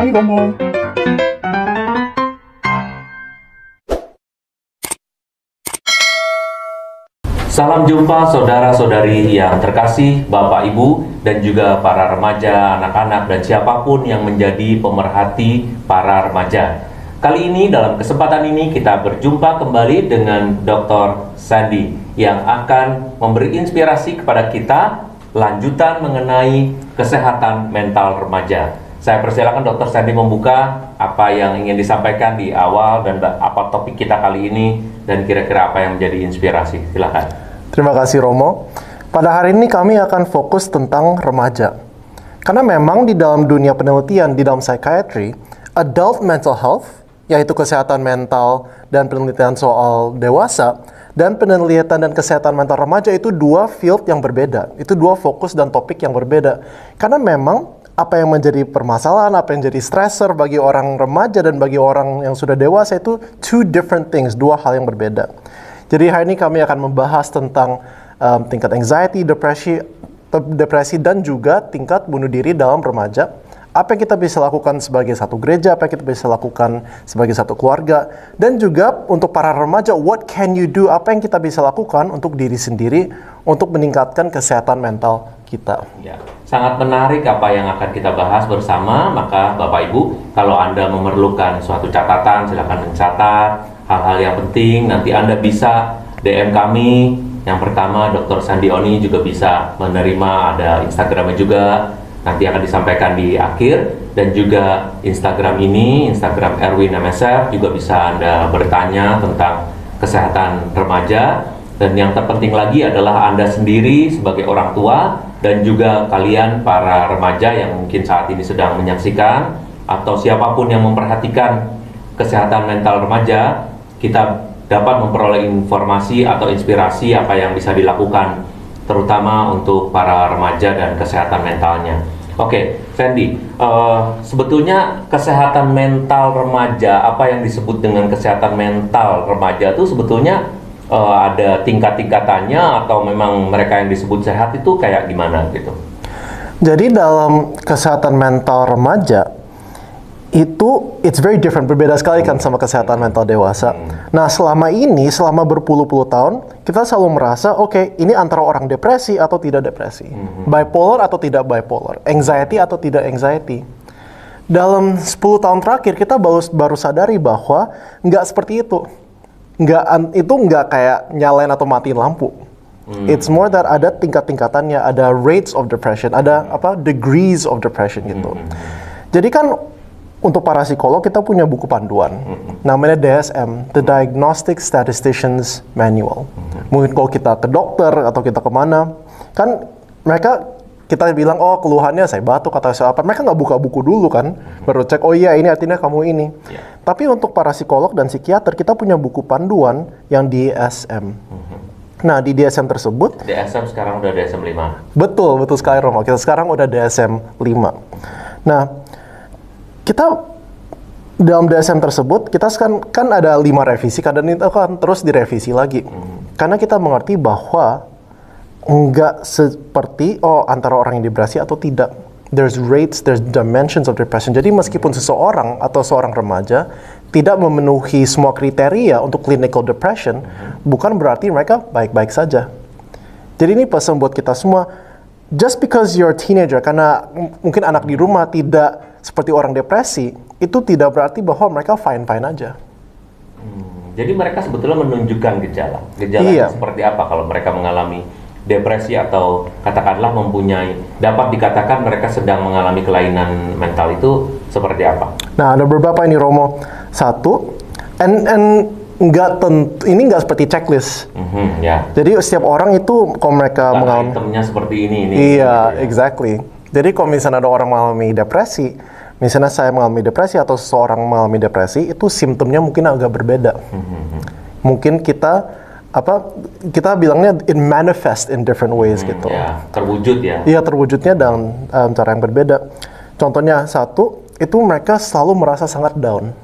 Hai Romo. Salam jumpa saudara-saudari yang terkasih, Bapak Ibu, dan juga para remaja, anak-anak, dan siapapun yang menjadi pemerhati para remaja. Kali ini, dalam kesempatan ini, kita berjumpa kembali dengan Dr. Sandy yang akan memberi inspirasi kepada kita lanjutan mengenai kesehatan mental remaja. Saya persilakan Dr. Sandy membuka apa yang ingin disampaikan di awal dan apa topik kita kali ini dan kira-kira apa yang menjadi inspirasi. Silakan. Terima kasih Romo. Pada hari ini kami akan fokus tentang remaja. Karena memang di dalam dunia penelitian, di dalam psychiatry, adult mental health, yaitu kesehatan mental dan penelitian soal dewasa, dan penelitian dan kesehatan mental remaja itu dua field yang berbeda. Itu dua fokus dan topik yang berbeda. Karena memang apa yang menjadi permasalahan, apa yang jadi stressor bagi orang remaja dan bagi orang yang sudah dewasa itu two different things, dua hal yang berbeda. Jadi hari ini kami akan membahas tentang tingkat anxiety, depresi, dan juga tingkat bunuh diri dalam remaja. Apa yang kita bisa lakukan sebagai satu gereja, apa yang kita bisa lakukan sebagai satu keluarga. Dan juga untuk para remaja, what can you do, apa yang kita bisa lakukan untuk diri sendiri, untuk meningkatkan kesehatan mental kita. Ya, sangat menarik apa yang akan kita bahas bersama. Maka Bapak Ibu, kalau Anda memerlukan suatu catatan, silakan mencatat hal-hal yang penting. Nanti Anda bisa DM kami. Yang pertama, Dr. Sandy Oni juga bisa menerima, ada Instagramnya juga. Nanti akan disampaikan di akhir. Dan juga Instagram ini, Instagram Erwin MSF, juga bisa Anda bertanya tentang kesehatan remaja. Dan yang terpenting lagi adalah Anda sendiri sebagai orang tua dan juga kalian para remaja yang mungkin saat ini sedang menyaksikan atau siapapun yang memperhatikan kesehatan mental remaja, kita dapat memperoleh informasi atau inspirasi apa yang bisa dilakukan terutama untuk para remaja dan kesehatan mentalnya. Oke, Sandy, sebetulnya kesehatan mental remaja, apa yang disebut dengan kesehatan mental remaja itu sebetulnya ada tingkat-tingkatannya atau memang mereka yang disebut sehat itu kayak gimana gitu? Jadi dalam kesehatan mental remaja itu it's very different, berbeda sekali kan sama kesehatan mental dewasa. Nah, selama berpuluh-puluh tahun kita selalu merasa oke, ini antara orang depresi atau tidak depresi, bipolar atau tidak bipolar, anxiety atau tidak anxiety. Dalam 10 tahun terakhir kita baru sadari bahwa nggak seperti itu. Nggak kayak nyalain atau matiin lampu. It's more that ada tingkat-tingkatannya, ada rates of depression, ada degrees of depression gitu. Jadi kan untuk para psikolog kita punya buku panduan, namanya DSM, The Diagnostic Statistician's Manual. Mungkin kalau kita ke dokter atau kita kemana, kan kita bilang, oh keluhannya saya batuk atau saya apa, mereka nggak buka buku dulu kan, baru cek, oh iya ini artinya kamu ini. Tapi untuk para psikolog dan psikiater, kita punya buku panduan yang DSM. Nah, di DSM tersebut, DSM sekarang udah DSM 5. Betul sekali Romo, kita sekarang udah DSM 5. Nah, kita dalam DSM tersebut, kita kan ada 5 revisi, kadang itu kan terus direvisi lagi. Karena kita mengerti bahwa nggak seperti antara orang yang depresi atau tidak. There's rates, there's dimensions of depression. Jadi meskipun seseorang atau seorang remaja tidak memenuhi semua kriteria untuk clinical depression, bukan berarti mereka baik-baik saja. Jadi ini pesan buat kita semua, just because you're a teenager, karena mungkin anak di rumah tidak seperti orang depresi, itu tidak berarti bahwa mereka fine-fine aja. Jadi mereka sebetulnya menunjukkan gejala. Gejalanya seperti apa kalau mereka mengalami depresi atau katakanlah dapat dikatakan mereka sedang mengalami kelainan mental, itu seperti apa? Nah, ada beberapa ini Romo. Satu, ini nggak seperti checklist. Jadi setiap orang itu kalau mereka mengalami itemnya seperti ini. Iya, exactly. Jadi kalau misalnya ada orang mengalami depresi, misalnya saya mengalami depresi atau seseorang mengalami depresi, itu simptomnya mungkin agak berbeda. Mungkin kita bilangnya it manifest in different ways gitu. Ya, terwujud ya. Iya, terwujudnya dalam cara yang berbeda. Contohnya satu, itu mereka selalu merasa sangat down.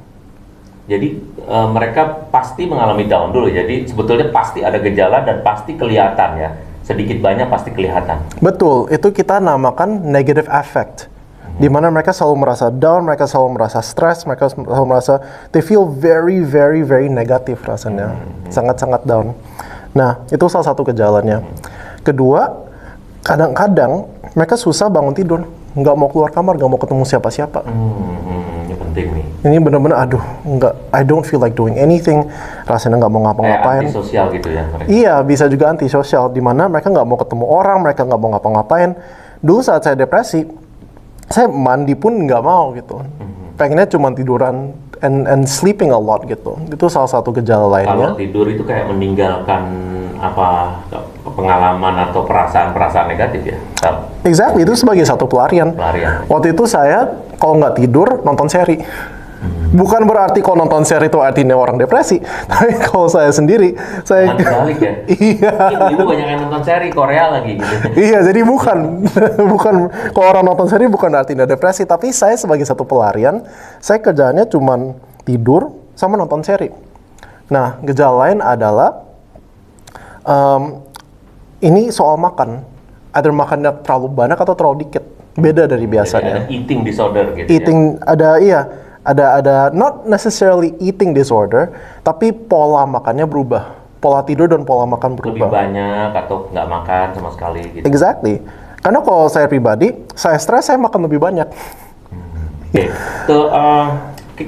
Jadi mereka pasti mengalami down dulu. Jadi sebetulnya pasti ada gejala dan pasti kelihatan ya. Sedikit banyak pasti kelihatan. Betul, itu kita namakan negative affect. di mana mereka selalu merasa down, mereka selalu merasa stres, mereka selalu merasa they feel very very very negatif rasanya, sangat-sangat down. Nah, itu salah satu gejalanya. Kedua, kadang-kadang mereka susah bangun tidur, nggak mau keluar kamar, nggak mau ketemu siapa-siapa. Ini penting nih. Ini benar-benar, aduh, nggak, I don't feel like doing anything, rasanya nggak mau ngapa-ngapain. Kayak antisosial gitu ya mereka. Iya, bisa juga antisosial, di mana mereka nggak mau ketemu orang, mereka nggak mau ngapa-ngapain. Dulu saat saya depresi, saya mandi pun nggak mau gitu. Pengennya cuma tiduran and sleeping a lot gitu. Itu salah satu gejala lainnya. Kalau tidur itu kayak meninggalkan apa pengalaman atau perasaan-perasaan negatif ya? Exactly, itu sebagai satu pelarian. Waktu itu saya kalau nggak tidur nonton seri. Bukan berarti kalau nonton seri itu artinya orang depresi, tapi kalau saya sendiri, saya balik ya. Iya. Ibu banyak yang nonton seri Korea lagi gitu. Iya, jadi bukan kalau orang nonton seri bukan artinya depresi, tapi saya sebagai satu pelarian, saya kerjaannya cuma tidur sama nonton seri. Nah, gejala lain adalah ini soal makan. Ada makannya terlalu banyak atau terlalu dikit. Beda dari biasanya. Jadi ada eating disorder gitu eating, ya. Ada not necessarily eating disorder, tapi pola makannya berubah. Pola tidur dan pola makan berubah. Lebih banyak atau nggak makan sama sekali gitu. Exactly. Karena kalau saya pribadi, saya stres, saya makan lebih banyak. Oke.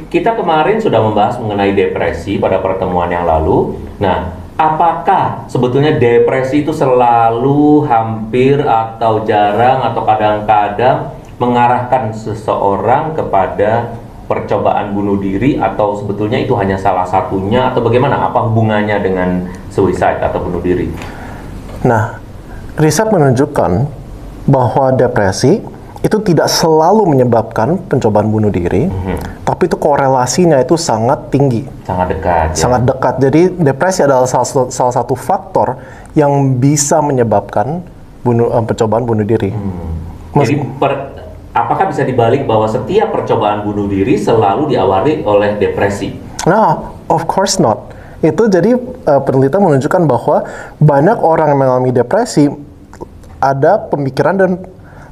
Kita kemarin sudah membahas mengenai depresi pada pertemuan yang lalu. Nah, apakah sebetulnya depresi itu selalu, hampir, atau jarang, atau kadang-kadang mengarahkan seseorang kepada percobaan bunuh diri, atau sebetulnya itu hanya salah satunya, atau bagaimana? Apa hubungannya dengan suicide atau bunuh diri? Nah, riset menunjukkan bahwa depresi itu tidak selalu menyebabkan pencobaan bunuh diri, tapi itu korelasinya itu sangat tinggi. Sangat dekat. Ya? Sangat dekat. Jadi depresi adalah salah satu faktor yang bisa menyebabkan percobaan bunuh diri. Jadi apakah bisa dibalik bahwa setiap percobaan bunuh diri selalu diawali oleh depresi? Nah, of course not. Itu jadi penelitian menunjukkan bahwa banyak orang yang mengalami depresi ada pemikiran dan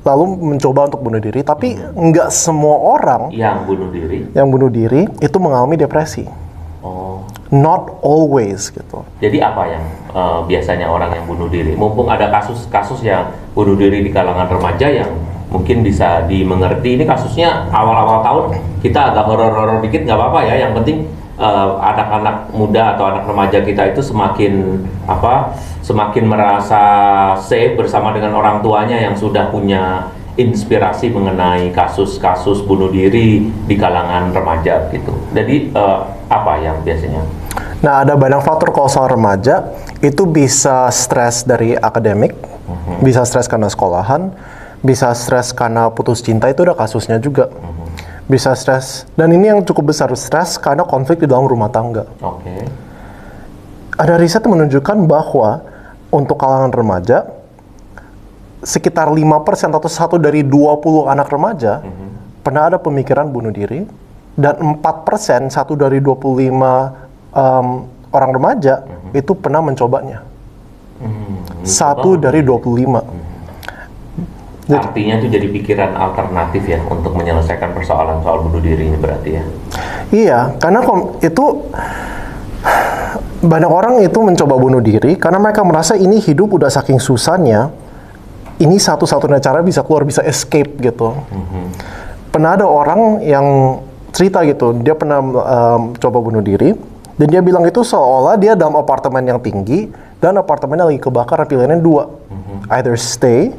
lalu mencoba untuk bunuh diri, tapi nggak semua orang yang bunuh diri itu mengalami depresi. Oh. Not always gitu. Jadi apa yang biasanya orang yang bunuh diri? Mumpung ada kasus-kasus yang bunuh diri di kalangan remaja yang mungkin bisa dimengerti. Ini kasusnya awal-awal tahun, kita agak horor-horor dikit, nggak apa-apa ya. Yang penting anak-anak muda atau anak remaja kita itu semakin merasa safe bersama dengan orang tuanya yang sudah punya inspirasi mengenai kasus-kasus bunuh diri di kalangan remaja gitu. Jadi apa yang biasanya? Nah, ada banyak faktor kalau soal remaja. Itu bisa stres dari akademik, bisa stres karena sekolahan, bisa stres karena putus cinta, itu ada kasusnya juga. Bisa stres, dan ini yang cukup besar, stres karena konflik di dalam rumah tangga. Ada riset menunjukkan bahwa untuk kalangan remaja, sekitar 5% atau 1 dari 20 anak remaja pernah ada pemikiran bunuh diri, dan 4%, 1 dari 25 orang remaja itu pernah mencobanya. 1 dari 25. Artinya itu jadi pikiran alternatif ya untuk menyelesaikan persoalan soal bunuh diri ini berarti ya? Iya, karena itu banyak orang itu mencoba bunuh diri karena mereka merasa ini hidup udah saking susahnya, ini satu-satunya cara bisa keluar, bisa escape gitu. Pernah ada orang yang cerita gitu, dia pernah coba bunuh diri, dan dia bilang itu seolah dia dalam apartemen yang tinggi dan apartemennya lagi kebakaran, pilihannya 2, either stay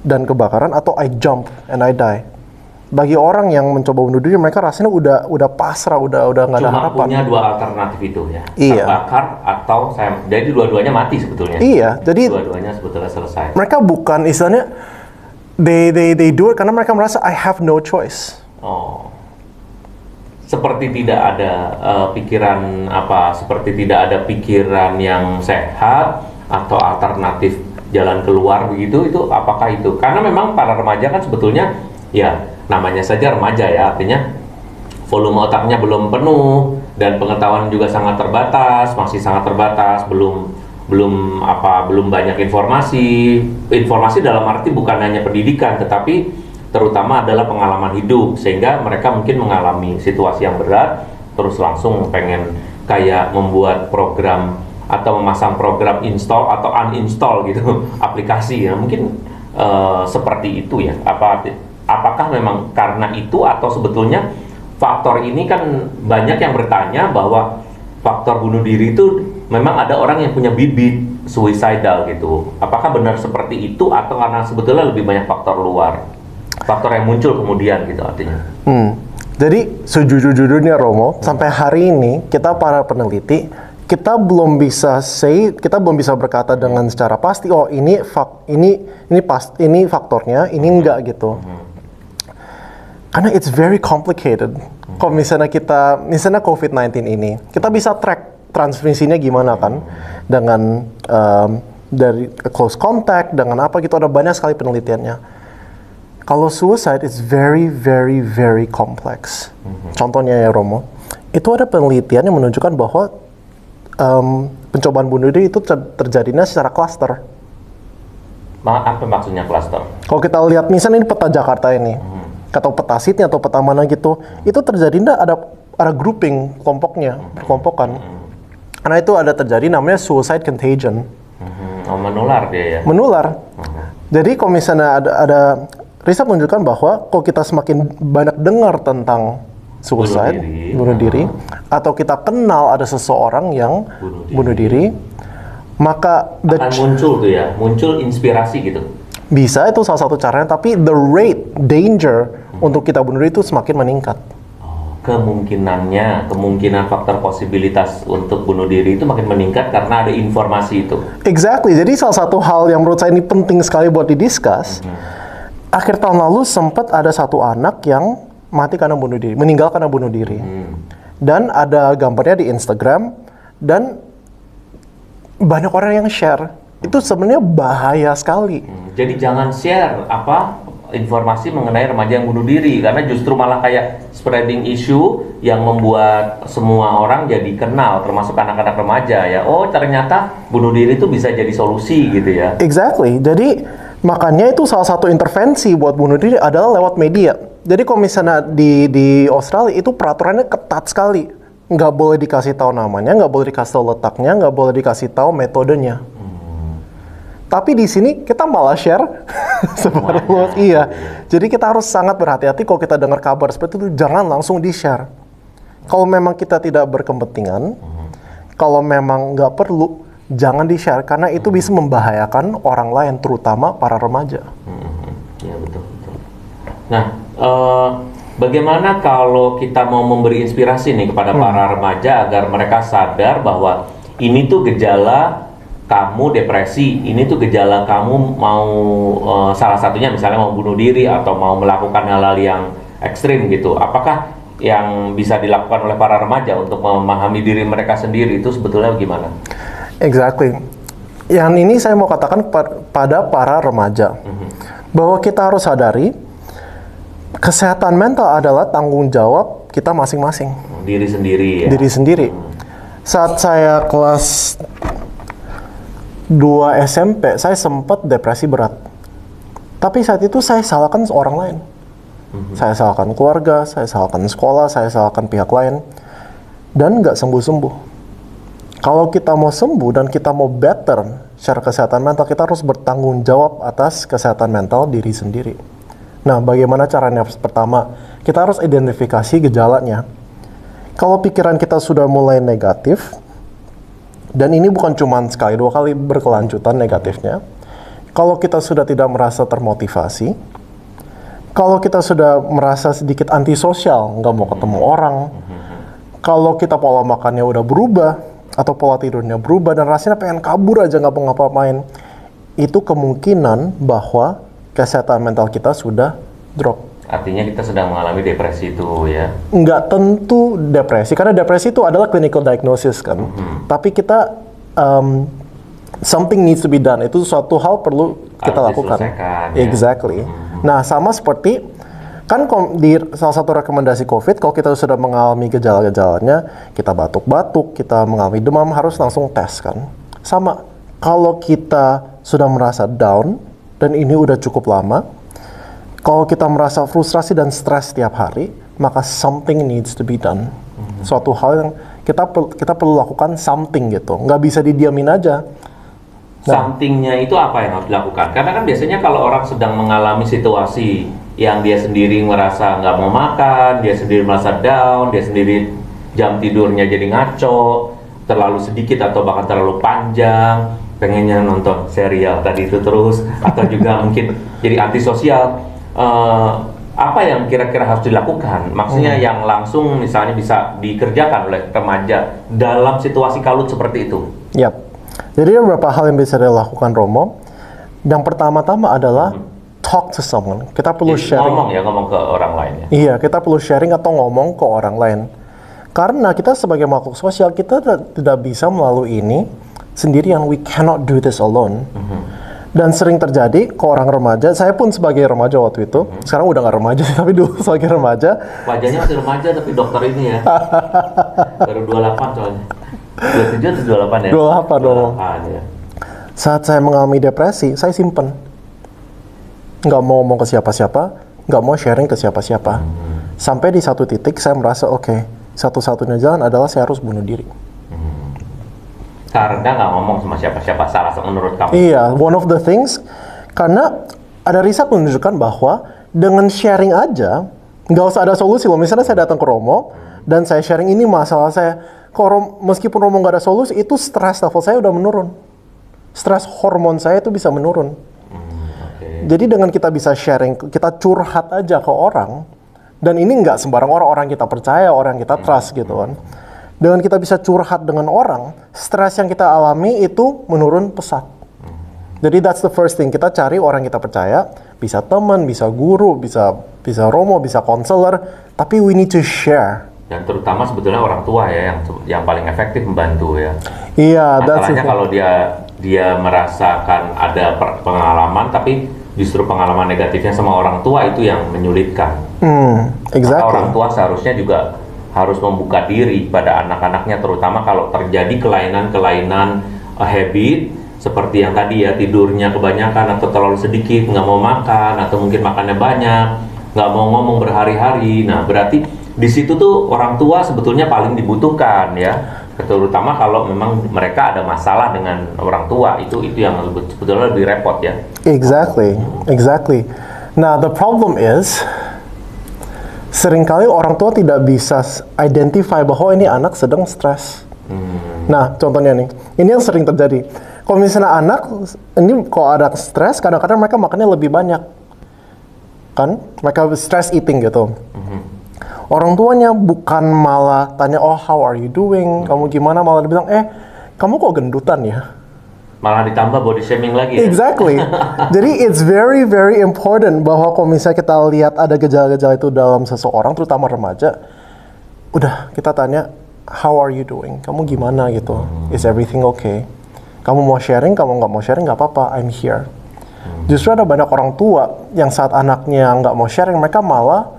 dan kebakaran atau I jump and I die. Bagi orang yang mencoba bunuh diri, mereka rasanya udah pasrah, udah nggak ada harapan. Cuma punya 2 alternatif itu ya. Iya. Terbakar atau jadi dua-duanya mati sebetulnya. Iya, jadi dua-duanya sebetulnya selesai. Mereka bukan istilahnya they do it karena mereka merasa I have no choice. Oh. Seperti tidak ada seperti tidak ada pikiran yang sehat atau alternatif jalan keluar begitu, itu apakah itu? Karena memang para remaja kan sebetulnya ya namanya saja remaja ya, artinya volume otaknya belum penuh dan pengetahuan juga sangat terbatas, masih sangat terbatas, belum banyak informasi dalam arti bukan hanya pendidikan tetapi terutama adalah pengalaman hidup, sehingga mereka mungkin mengalami situasi yang berat, terus langsung pengen kayak membuat program atau memasang program install atau uninstall gitu aplikasi ya, mungkin seperti itu ya. Apakah memang karena itu, atau sebetulnya faktor ini kan banyak yang bertanya bahwa faktor bunuh diri itu memang ada orang yang punya bibit suicidal gitu. Apakah benar seperti itu, atau karena sebetulnya lebih banyak faktor luar, faktor yang muncul kemudian gitu artinya? Jadi sejujur-jujurnya Romo, sampai hari ini kita para peneliti kita belum bisa berkata dengan secara pasti, oh ini faktornya, ini enggak gitu. Karena it's very complicated. Kalau misalnya COVID-19 ini, kita bisa track transmisinya gimana kan, dengan dari close contact, dengan apa gitu, ada banyak sekali penelitiannya. Kalau suicide is very, very, very complex. Contohnya ya Romo, itu ada penelitian yang menunjukkan bahwa pencobaan bunuh diri itu terjadinya secara klaster. Apa maksudnya klaster? Kalau kita lihat misalnya ini peta Jakarta ini, atau peta Sydney atau peta mana gitu, itu terjadinya ada grouping, perkelompokan. Karena itu ada terjadi namanya suicide contagion. Menular dia ya? Menular. Jadi kalau misalnya ada riset menunjukkan bahwa kalau kita semakin banyak dengar tentang suicide, bunuh diri, atau kita kenal ada seseorang yang bunuh diri, maka akan muncul inspirasi gitu. Bisa, itu salah satu caranya, tapi the rate, danger untuk kita bunuh diri itu semakin meningkat. Kemungkinan faktor posibilitas untuk bunuh diri itu makin meningkat karena ada informasi itu. Exactly. Jadi salah satu hal yang menurut saya ini penting sekali buat didiskus. Akhir tahun lalu sempat ada satu anak yang meninggal karena bunuh diri. Dan ada gambarnya di Instagram, dan banyak orang yang share. Itu sebenarnya bahaya sekali. Jadi jangan share informasi mengenai remaja yang bunuh diri, karena justru malah kayak spreading issue yang membuat semua orang jadi kenal, termasuk anak-anak remaja ya. Oh, ternyata bunuh diri itu bisa jadi solusi gitu ya. Exactly. Jadi makanya itu salah satu intervensi buat bunuh diri adalah lewat media. Jadi kalau misalnya di Australia itu peraturannya ketat sekali. Nggak boleh dikasih tahu namanya, nggak boleh dikasih tahu letaknya, nggak boleh dikasih tahu metodenya. Tapi di sini kita malah share seperti iya. Jadi kita harus sangat berhati-hati kalau kita dengar kabar seperti itu, jangan langsung di-share. Kalau memang kita tidak berkepentingan, kalau memang nggak perlu, jangan di-share, karena itu bisa membahayakan orang lain, terutama para remaja. Ya betul. Nah, bagaimana kalau kita mau memberi inspirasi nih kepada para remaja agar mereka sadar bahwa ini tuh gejala kamu depresi, ini tuh gejala kamu mau salah satunya misalnya mau bunuh diri atau mau melakukan hal-hal yang ekstrim gitu. Apakah yang bisa dilakukan oleh para remaja untuk memahami diri mereka sendiri itu sebetulnya gimana? Exactly. Yang ini saya mau katakan pada para remaja, bahwa kita harus sadari kesehatan mental adalah tanggung jawab kita masing-masing. Diri sendiri ya? Diri sendiri. Saat saya kelas 2 SMP, saya sempat depresi berat. Tapi saat itu saya salahkan orang lain. Saya salahkan keluarga, saya salahkan sekolah, saya salahkan pihak lain. Dan nggak sembuh-sembuh. Kalau kita mau sembuh dan kita mau better secara kesehatan mental, kita harus bertanggung jawab atas kesehatan mental diri sendiri. Nah, bagaimana caranya? Pertama, kita harus identifikasi gejalanya. Kalau pikiran kita sudah mulai negatif, dan ini bukan cuma sekali, 2 kali berkelanjutan negatifnya. Kalau kita sudah tidak merasa termotivasi, kalau kita sudah merasa sedikit antisosial, nggak mau ketemu orang, kalau kita pola makannya udah berubah, atau pola tidurnya berubah, dan rasanya pengen kabur aja, nggak mau ngapa-ngapain, itu kemungkinan bahwa kesehatan mental kita sudah drop. Artinya kita sedang mengalami depresi itu ya? Nggak tentu depresi, karena depresi itu adalah clinical diagnosis kan. Tapi kita, something needs to be done. Itu suatu hal perlu kita lakukan. Ya? Exactly. Nah, sama seperti, kan di salah satu rekomendasi COVID, kalau kita sudah mengalami gejala-gejalanya, kita batuk-batuk, kita mengalami demam, harus langsung tes kan. Sama, kalau kita sudah merasa down, dan ini udah cukup lama, Kalau kita merasa frustrasi dan stres setiap hari, maka something needs to be done. Suatu hal yang kita perlu lakukan something gitu. Nggak bisa didiamin aja. Somethingnya itu apa yang harus dilakukan? Karena kan biasanya kalau orang sedang mengalami situasi yang dia sendiri merasa nggak mau makan, dia sendiri merasa down, dia sendiri jam tidurnya jadi ngaco, terlalu sedikit atau bahkan terlalu panjang, pengennya nonton serial tadi itu terus, atau juga mungkin jadi antisosial. Apa yang kira-kira harus dilakukan? Maksudnya yang langsung misalnya bisa dikerjakan oleh remaja dalam situasi kalut seperti itu. Yap. Jadi ada beberapa hal yang bisa dilakukan, Romo. Yang pertama-tama adalah talk to someone. Kita perlu sharing. Ngomong ke orang lain ya. Iya, kita perlu sharing atau ngomong ke orang lain. Karena kita sebagai makhluk sosial, kita tidak bisa melalui ini sendirian. We cannot do this alone. Dan sering terjadi ke orang remaja, saya pun sebagai remaja waktu itu, sekarang udah nggak remaja, tapi dulu sebagai remaja. Wajahnya masih remaja, tapi dokter ini ya. Baru 28 soalnya. 27 atau 28 ya? 28 dong. Ya. Saat saya mengalami depresi, saya simpen. Nggak mau ngomong ke siapa-siapa, nggak mau sharing ke siapa-siapa. Sampai di satu titik saya merasa, oke, satu-satunya jalan adalah saya harus bunuh diri. Karena nggak ngomong sama siapa-siapa, salah menurut kamu? Iya, one of the things, karena ada riset menunjukkan bahwa dengan sharing aja, nggak usah ada solusi loh. Misalnya saya datang ke Romo, dan saya sharing ini masalah saya, meskipun Romo nggak ada solusi, itu stres level saya udah menurun. Stres hormon saya itu bisa menurun. Jadi dengan kita bisa sharing, kita curhat aja ke orang, dan ini nggak sembarang orang kita percaya, orang kita trust gitu kan. Dengan kita bisa curhat dengan orang, stres yang kita alami itu menurun pesat. Jadi that's the first thing, kita cari orang kita percaya, bisa teman, bisa guru, bisa Romo, bisa konselor, tapi we need to share. Dan terutama sebetulnya orang tua ya yang paling efektif membantu ya. Iya, masalahnya kalau dia merasakan ada pengalaman, tapi justru pengalaman negatifnya sama orang tua itu yang menyulitkan. Exactly. Maka orang tua seharusnya juga harus membuka diri pada anak-anaknya, terutama kalau terjadi kelainan-kelainan habit seperti yang tadi ya, tidurnya kebanyakan atau terlalu sedikit, nggak mau makan atau mungkin makannya banyak, nggak mau ngomong berhari-hari. Nah berarti di situ tuh orang tua sebetulnya paling dibutuhkan ya, terutama kalau memang mereka ada masalah dengan orang tua, itu yang sebetulnya lebih repot ya. Exactly. Nah the problem is, seringkali orang tua tidak bisa identify bahwa ini anak sedang stres. Nah, contohnya nih, ini yang sering terjadi. Kalau misalnya anak, ini kalau ada stres, kadang-kadang mereka makannya lebih banyak. Kan? Mereka stress eating gitu. Orang tuanya bukan malah tanya, oh how are you doing? Kamu gimana? Malah dibilang, kamu kok gendutan ya? Malah ditambah body shaming lagi ya? Exactly. Jadi it's very very important bahwa kalau misalnya kita lihat ada gejala-gejala itu dalam seseorang, terutama remaja, udah kita tanya, how are you doing? Kamu gimana gitu? Is everything okay? Kamu mau sharing, kamu nggak mau sharing, nggak apa-apa, I'm here. Justru ada banyak orang tua yang saat anaknya nggak mau sharing, mereka malah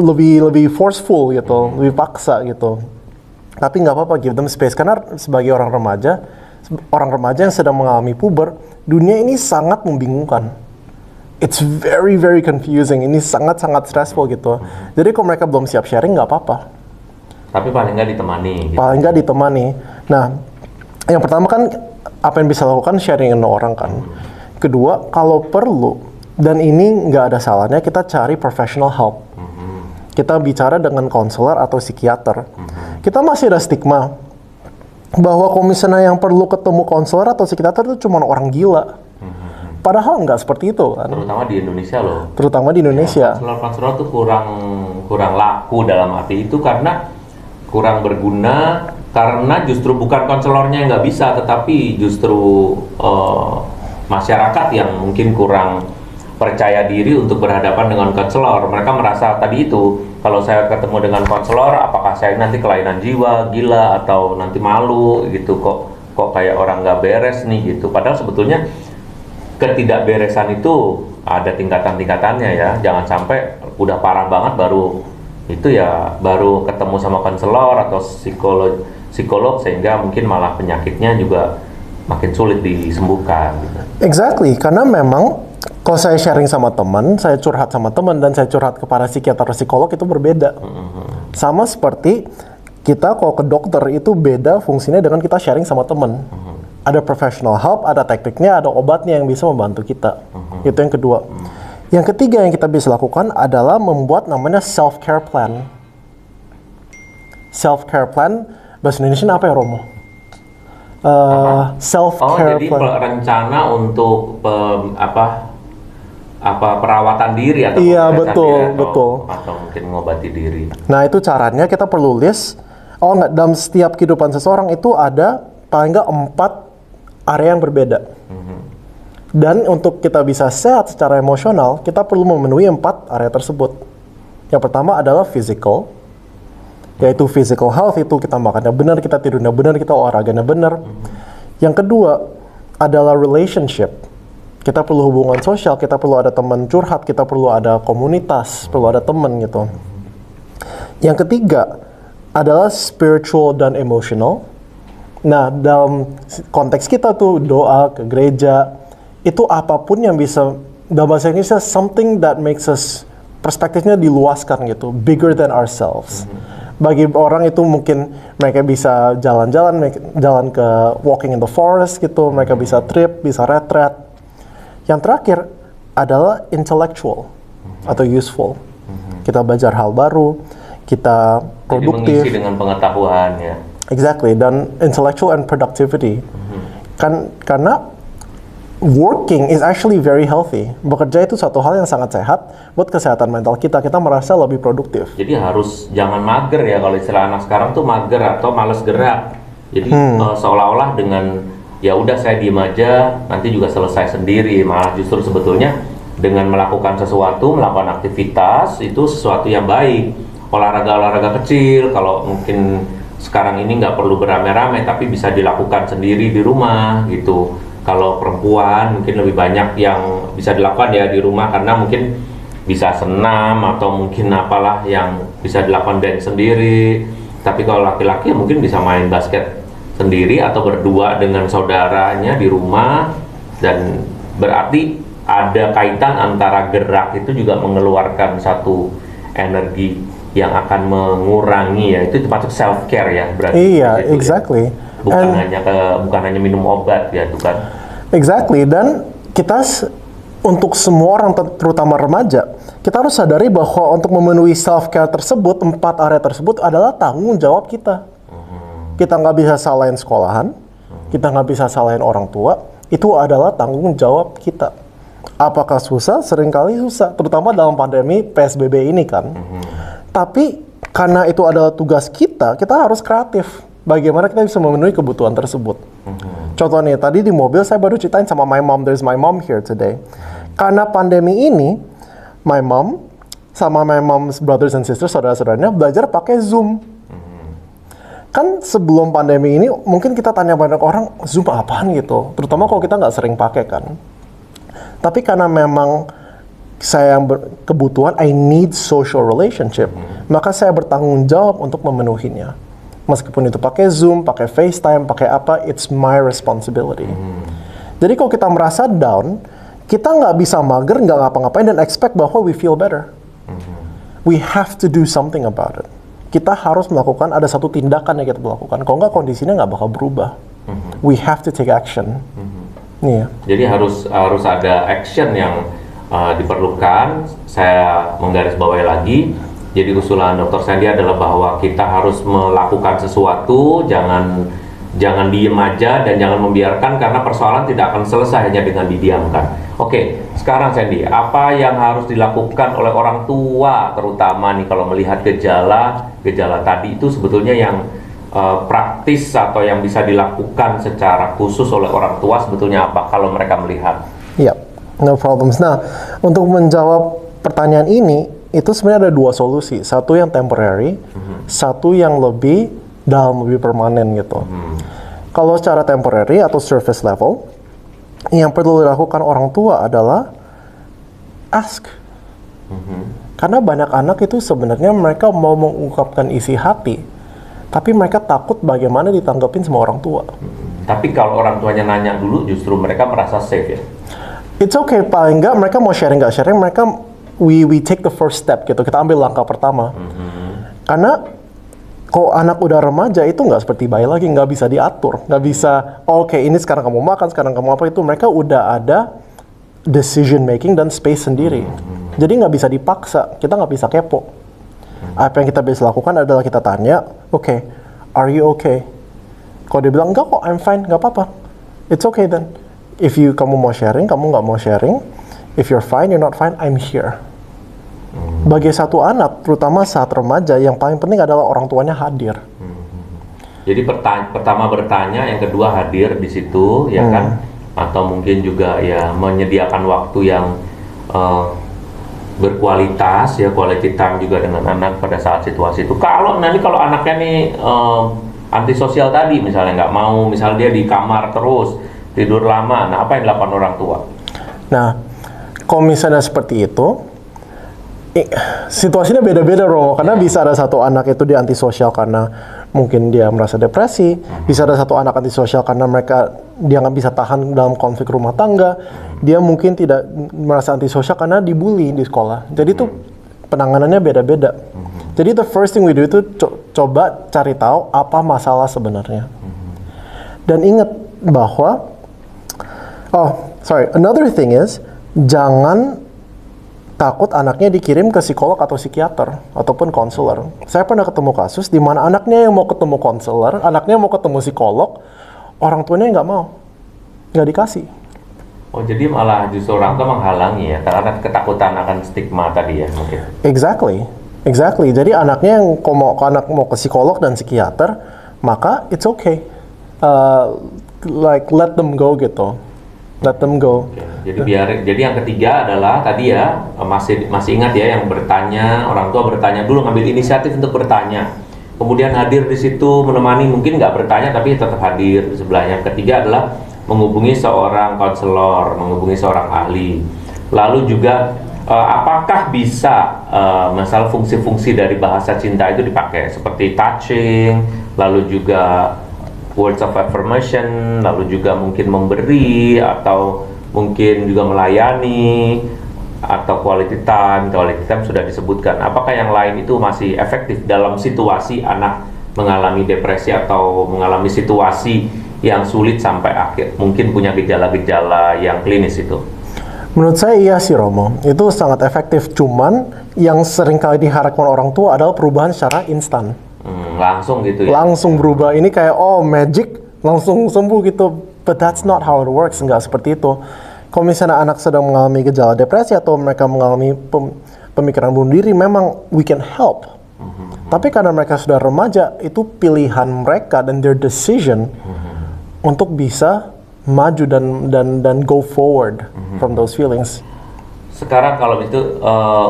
lebih forceful gitu, lebih paksa gitu. Tapi nggak apa-apa, give them space. Karena sebagai orang remaja yang sedang mengalami puber, dunia ini sangat membingungkan. It's very very confusing. Ini sangat-sangat stressful gitu. Jadi kalau mereka belum siap sharing, nggak apa-apa. Tapi paling nggak ditemani. Gitu. Paling nggak ditemani. Nah, yang pertama kan apa yang bisa lakukan, sharing dengan orang kan. Kedua, kalau perlu dan ini nggak ada salahnya, kita cari professional help. Kita bicara dengan konselor atau psikiater. Kita masih ada stigma bahwa kalau misalnya yang perlu ketemu konselor atau psikiater itu cuma orang gila. Padahal nggak seperti itu kan. Terutama di Indonesia loh. Terutama di Indonesia. Konselor tuh kurang laku dalam arti itu karena kurang berguna, karena justru bukan konselornya yang nggak bisa, tetapi justru masyarakat yang mungkin kurang percaya diri untuk berhadapan dengan konselor. Mereka merasa tadi itu, kalau saya ketemu dengan konselor, apakah saya nanti kelainan jiwa, gila, atau nanti malu gitu, kok kayak orang nggak beres nih gitu. Padahal sebetulnya ketidakberesan itu ada tingkatan-tingkatannya ya. Jangan sampai udah parah banget baru ketemu sama konselor atau psikolog sehingga mungkin malah penyakitnya juga makin sulit disembuhkan gitu. Exactly, karena memang Kalau saya sharing sama teman, saya curhat sama teman, dan saya curhat kepada psikiater psikolog itu berbeda. Sama seperti kita kalau ke dokter itu beda fungsinya dengan kita sharing sama teman. Ada professional help, ada tekniknya, ada obatnya yang bisa membantu kita. Itu yang kedua. Yang ketiga yang kita bisa lakukan adalah membuat namanya self-care plan. Self-care plan, bahasa Indonesia apa ya, Romo? Self-care jadi plan. rencana untuk perawatan diri atau Iya, pembebasan betul, diri betul. atau mungkin mengobati diri. Nah, itu caranya kita perlu list. Dalam setiap kehidupan seseorang itu ada paling nggak 4 area yang berbeda. Dan untuk kita bisa sehat secara emosional, kita perlu memenuhi 4 area tersebut. Yang pertama adalah physical, yaitu physical health, itu kita makannya benar, kita tidurnya benar, kita olahraganya benar. Yang kedua adalah relationship. Kita perlu hubungan sosial, kita perlu ada teman curhat, kita perlu ada komunitas, perlu ada teman gitu. Yang ketiga adalah spiritual dan emotional. Nah, dalam konteks kita tuh doa ke gereja, itu apapun yang bisa, dalam bahasa Inggrisnya something that makes us, perspektifnya diluaskan gitu, bigger than ourselves. Bagi orang itu mungkin mereka bisa jalan-jalan, jalan ke walking in the forest gitu, mereka bisa trip, bisa retreat. Yang terakhir adalah intellectual atau useful. Kita belajar hal baru, kita produktif. Jadi mengisi dengan pengetahuan ya. Exactly, dan intellectual and productivity. Karena working is actually very healthy. Bekerja itu suatu hal yang sangat sehat buat kesehatan mental kita. Kita merasa lebih produktif. Jadi harus jangan mager ya, kalau istilah anak sekarang tuh mager atau males gerak. Jadi seolah-olah dengan ya udah saya diem aja, nanti juga selesai sendiri. Malah justru sebetulnya dengan melakukan sesuatu, melakukan aktivitas itu sesuatu yang baik. Olahraga-olahraga kecil, kalau mungkin sekarang ini nggak perlu beramai-ramai, tapi bisa dilakukan sendiri di rumah gitu. Kalau perempuan mungkin lebih banyak yang bisa dilakukan ya di rumah, karena mungkin bisa senam atau mungkin apalah yang bisa dilakukan dance sendiri. Tapi kalau laki-laki ya mungkin bisa main basket sendiri atau berdua dengan saudaranya di rumah. Dan berarti ada kaitan antara gerak itu juga mengeluarkan satu energi yang akan mengurangi, ya itu termasuk self care ya berarti. Iya, exactly. Ya. Bukan hanya minum obat ya, itu kan. Exactly, dan kita untuk semua orang, terutama remaja, kita harus sadari bahwa untuk memenuhi self care tersebut, 4 area tersebut adalah tanggung jawab kita. Kita nggak bisa salahin sekolahan, kita nggak bisa salahin orang tua, itu adalah tanggung jawab kita. Apakah susah? Seringkali susah, terutama dalam pandemi PSBB ini kan. Tapi karena itu adalah tugas kita, kita harus kreatif. Bagaimana kita bisa memenuhi kebutuhan tersebut. Contoh nih, tadi di mobil saya baru ceritain sama my mom, there's my mom here today. Karena pandemi ini, my mom sama my mom's brothers and sisters, saudara-saudaranya belajar pakai Zoom. Kan sebelum pandemi ini, mungkin kita tanya banyak orang, Zoom apaan gitu. Terutama kalau kita nggak sering pakai kan. Tapi karena memang saya yang kebutuhan, I need social relationship, maka saya bertanggung jawab untuk memenuhinya. Meskipun itu pakai Zoom, pakai FaceTime, pakai apa, it's my responsibility. Jadi kalau kita merasa down, kita nggak bisa mager, nggak ngapa-ngapain, dan expect bahwa we feel better. We have to do something about it. Kita harus melakukan, ada satu tindakan yang kita lakukan. Kalau nggak, kondisinya nggak bakal berubah. We have to take action. Yeah. Jadi harus ada action yang diperlukan. Saya menggarisbawahi lagi. Jadi usulan Dr. Sandy adalah bahwa kita harus melakukan sesuatu, jangan diem aja dan jangan membiarkan, karena persoalan tidak akan selesai hanya dengan didiamkan. Oke, sekarang Sandy, apa yang harus dilakukan oleh orang tua, terutama nih kalau melihat gejala tadi itu sebetulnya yang praktis atau yang bisa dilakukan secara khusus oleh orang tua sebetulnya apa kalau mereka melihat? Iya, no problems. Nah, untuk menjawab pertanyaan ini, itu sebenarnya ada 2 solusi. Satu yang temporary, satu yang lebih dalam, lebih permanen gitu. Kalau secara temporary atau surface level, yang perlu dilakukan orang tua adalah ask. Karena banyak anak itu sebenarnya mereka mau mengungkapkan isi hati, tapi mereka takut bagaimana ditanggapin sama orang tua. Tapi kalau orang tuanya nanya dulu, justru mereka merasa safe ya? it's okay, paling nggak mereka mau sharing nggak sharing, mereka we take the first step gitu, kita ambil langkah pertama. Karena kok anak udah remaja itu nggak seperti bayi lagi, nggak bisa diatur, nggak bisa oke, ini sekarang kamu makan, sekarang kamu apa, itu mereka udah ada decision making dan space sendiri. Jadi nggak bisa dipaksa, kita nggak bisa kepo. Apa yang kita bisa lakukan adalah kita tanya, oke, are you okay? Kalau dia bilang enggak kok, I'm fine, nggak apa-apa, it's okay then. If kamu mau sharing, kamu nggak mau sharing. If you're fine, you're not fine, I'm here. Bagi satu anak, terutama saat remaja, yang paling penting adalah orang tuanya hadir. Jadi pertama bertanya, yang kedua hadir di situ, ya kan? Atau mungkin juga ya menyediakan waktu yang berkualitas, ya quality time juga dengan anak pada saat situasi itu. Kalau anaknya nih antisosial tadi, misalnya nggak mau, misalnya dia di kamar terus tidur lama, nah apa yang dilakukan orang tua? Nah, kalau misalnya seperti itu, situasinya beda-beda, Romo, karena bisa ada satu anak itu dia antisosial karena mungkin dia merasa depresi, bisa ada satu anak antisosial karena dia nggak bisa tahan dalam konflik rumah tangga, dia mungkin tidak merasa antisosial karena dibully di sekolah. Jadi itu penanganannya beda-beda. Jadi the first thing we do itu coba cari tahu apa masalah sebenarnya. Dan ingat bahwa another thing is, jangan takut anaknya dikirim ke psikolog atau psikiater ataupun konselor. Saya pernah ketemu kasus di mana anaknya yang mau ketemu konselor, anaknya mau ketemu psikolog, orang tuanya nggak mau, nggak dikasih. Oh, jadi malah justru orang tua menghalangi ya, karena ketakutan akan stigma tadi ya mungkin. Exactly. Jadi anaknya yang mau ke psikolog dan psikiater, maka it's okay. Like let them go gitu. Let them go. Oke. Jadi yang ketiga adalah tadi ya, masih ingat ya, yang bertanya, orang tua bertanya dulu, ngambil inisiatif untuk bertanya. Kemudian hadir di situ menemani, mungkin nggak bertanya tapi tetap hadir di sebelahnya. Yang ketiga adalah menghubungi seorang konselor, menghubungi seorang ahli. Lalu juga apakah bisa masalah fungsi-fungsi dari bahasa cinta itu dipakai seperti touching, lalu juga words of affirmation, lalu juga mungkin memberi, atau mungkin juga melayani, atau quality time sudah disebutkan. Apakah yang lain itu masih efektif dalam situasi anak mengalami depresi atau mengalami situasi yang sulit sampai akhir, mungkin punya gejala-gejala yang klinis itu? Menurut saya iya sih, Romo, itu sangat efektif. Cuman yang sering kali diharapkan orang tua adalah perubahan secara instan. Langsung gitu ya? Langsung berubah. Ini kayak, magic, langsung sembuh gitu. But that's not how it works. Nggak seperti itu. Kalau misalnya anak sedang mengalami gejala depresi atau mereka mengalami pemikiran bunuh diri, memang we can help. Tapi karena mereka sudah remaja, itu pilihan mereka dan their decision untuk bisa maju dan go forward from those feelings. Sekarang kalau itu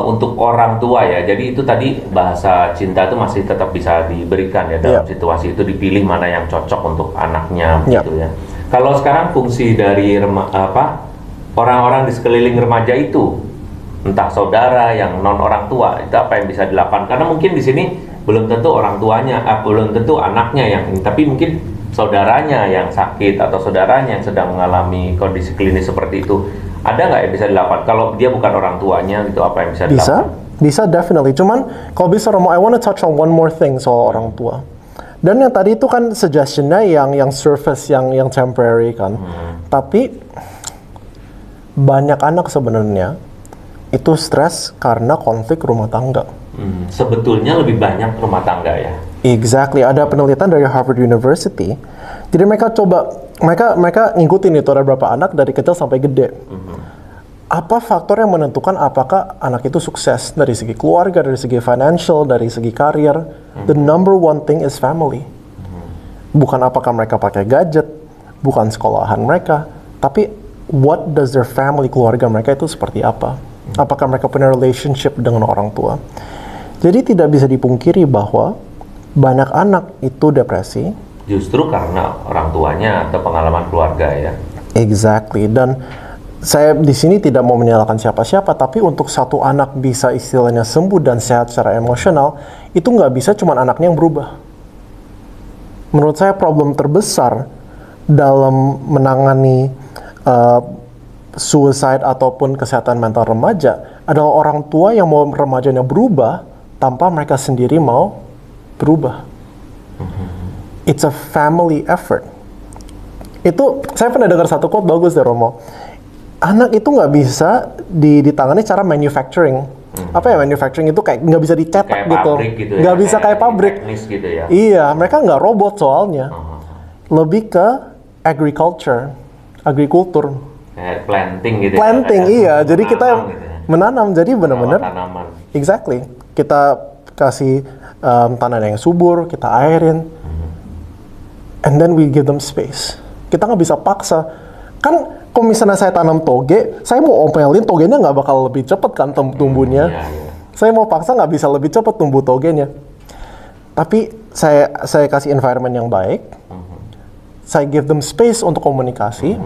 untuk orang tua ya, jadi itu tadi bahasa cinta itu masih tetap bisa diberikan ya dalam situasi itu, dipilih mana yang cocok untuk anaknya gitu ya. Kalau sekarang fungsi dari orang-orang di sekeliling remaja itu, entah saudara yang non orang tua, itu apa yang bisa dilakukan? Karena mungkin di sini belum tentu orang tuanya, belum tentu anaknya yang, tapi mungkin saudaranya yang sakit atau saudaranya yang sedang mengalami kondisi klinis seperti itu. Ada nggak yang bisa dilakukan? Kalau dia bukan orang tuanya gitu, apa yang bisa dilakukan? Bisa definitely. Cuman kalau bisa, Romo, I want to touch on one more thing soal orang tua. Dan yang tadi itu kan suggestion-nya yang surface, yang temporary kan. Tapi banyak anak sebenarnya itu stres karena konflik rumah tangga. Sebetulnya lebih banyak rumah tangga ya. Exactly. Ada penelitian dari Harvard University. Jadi mereka ngikutin itu, ada berapa anak dari kecil sampai gede. Apa faktor yang menentukan apakah anak itu sukses dari segi keluarga, dari segi financial, dari segi karir? The number one thing is family. Bukan apakah mereka pakai gadget, bukan sekolahan mereka, tapi what does their family, keluarga mereka itu seperti apa? Apakah mereka punya relationship dengan orang tua? Jadi tidak bisa dipungkiri bahwa banyak anak itu depresi justru karena orang tuanya atau pengalaman keluarga ya. Exactly. Dan saya di sini tidak mau menyalahkan siapa-siapa, tapi untuk satu anak bisa istilahnya sembuh dan sehat secara emosional, itu nggak bisa cuma anaknya yang berubah. Menurut saya problem terbesar dalam menangani suicide ataupun kesehatan mental remaja adalah orang tua yang mau remajanya berubah tanpa mereka sendiri mau berubah. It's a family effort. Itu saya pernah dengar satu quote bagus dari Romo. Anak itu nggak bisa ditangani cara manufacturing. Apa ya manufacturing itu kayak nggak bisa dicetak kayak gitu, gitu ya, nggak bisa kayak pabrik. Gitu ya. Iya, mereka nggak robot soalnya. Lebih ke agriculture, agrikultur. Kayak planting gitu. Planting ya, iya. Jadi kita gitu ya. menanam. Jadi benar-benar. Tanaman. Exactly. Kita kasih tanah yang subur, kita airin, and then we give them space. Kita nggak bisa paksa. Kan kalau misalnya saya tanam toge, saya mau omelin togenya nggak bakal lebih cepat kan tumbuhnya. Saya mau paksa nggak bisa lebih cepat tumbuh togenya. Tapi saya kasih environment yang baik, saya give them space untuk komunikasi,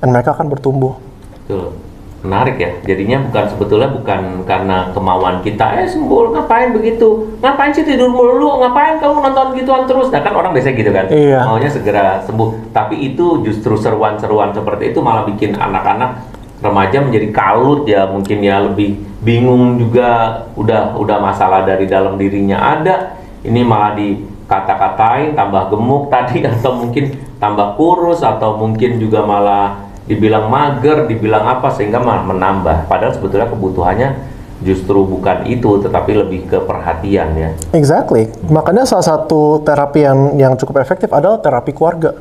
dan mereka akan bertumbuh. Betul. Menarik ya, jadinya sebetulnya bukan karena kemauan kita, Sembul ngapain begitu, ngapain sih tidur mulu, ngapain kamu nonton gituan terus, nah kan orang biasa gitu kan, iya. Maunya segera sembuh, tapi itu justru seruan-seruan seperti itu malah bikin anak-anak remaja menjadi kalut ya, mungkin ya lebih bingung juga, udah masalah dari dalam dirinya ada, ini malah dikata-katain, tambah gemuk tadi, atau mungkin tambah kurus, atau mungkin juga malah dibilang mager, dibilang apa, sehingga malah menambah. Padahal sebetulnya kebutuhannya justru bukan itu, tetapi lebih ke perhatian ya. Exactly. Makanya salah satu terapi yang cukup efektif adalah terapi keluarga.